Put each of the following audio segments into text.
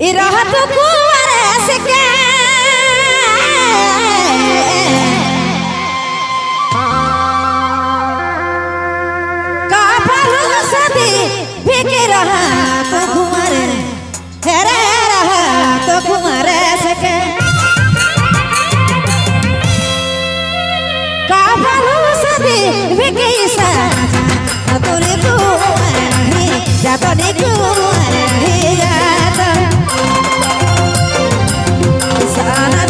इरहत कुंवरे से के काफल सदी बिके रहा तो कुंवरे हेरे रहा तो कुंवरे से के काफल सदी बिके सा तोरे कुंवरे नहीं जातो नी कुंवरे नहीं जातो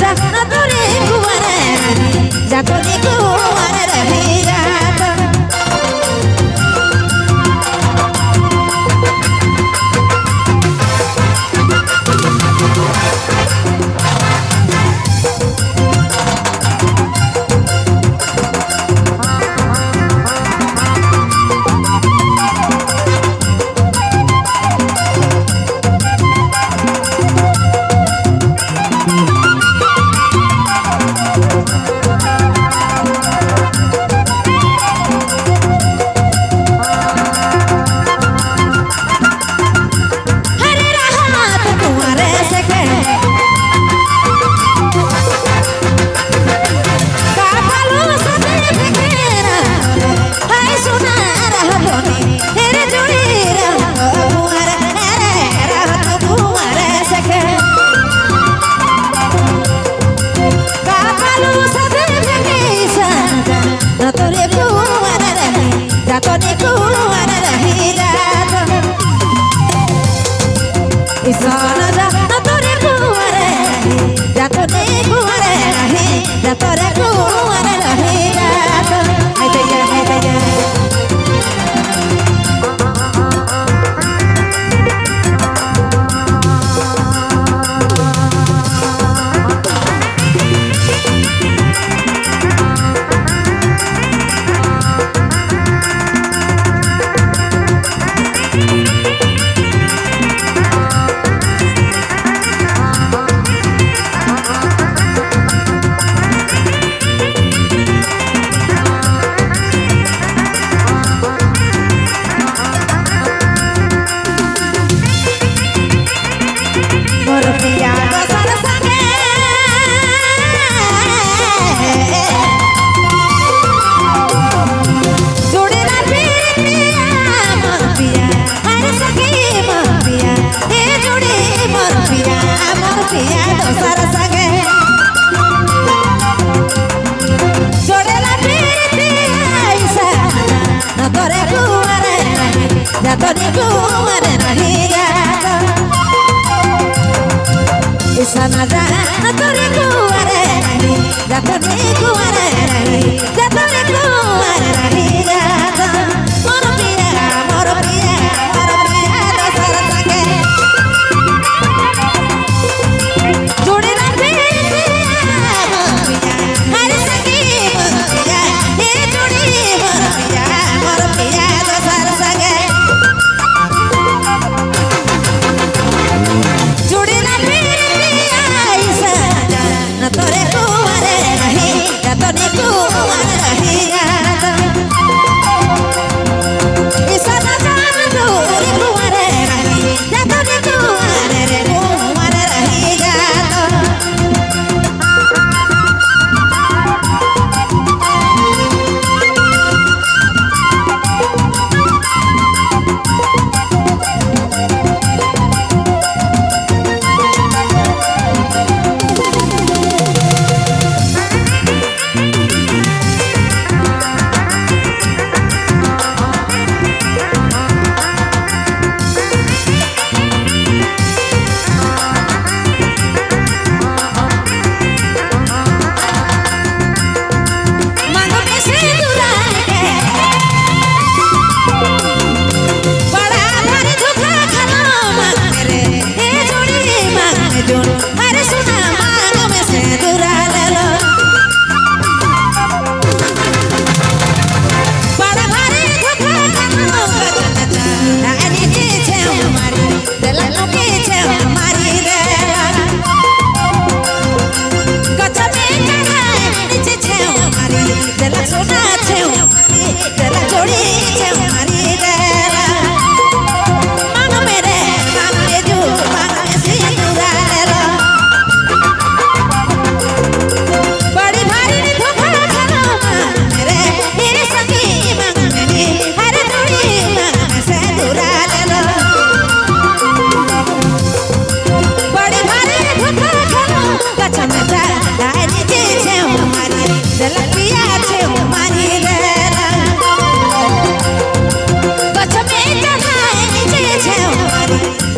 जातो नी कुंवरे रही जातो जातो नी कुंवरे रही जातो ऐसा ना जातो नी कुंवरे रही जातो नी कुंवरे रही जातो नी कुंवरे रही जातो मोर पिया दोसर संगे जोड़ी ना पिया हर सखी मोर पिया ये जोड़ी मोर पिया दोसर संगे तोरे कुंवरे रही जातो नी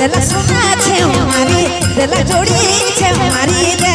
देला सोना छे मारी देला जोड़ी छे मारी रे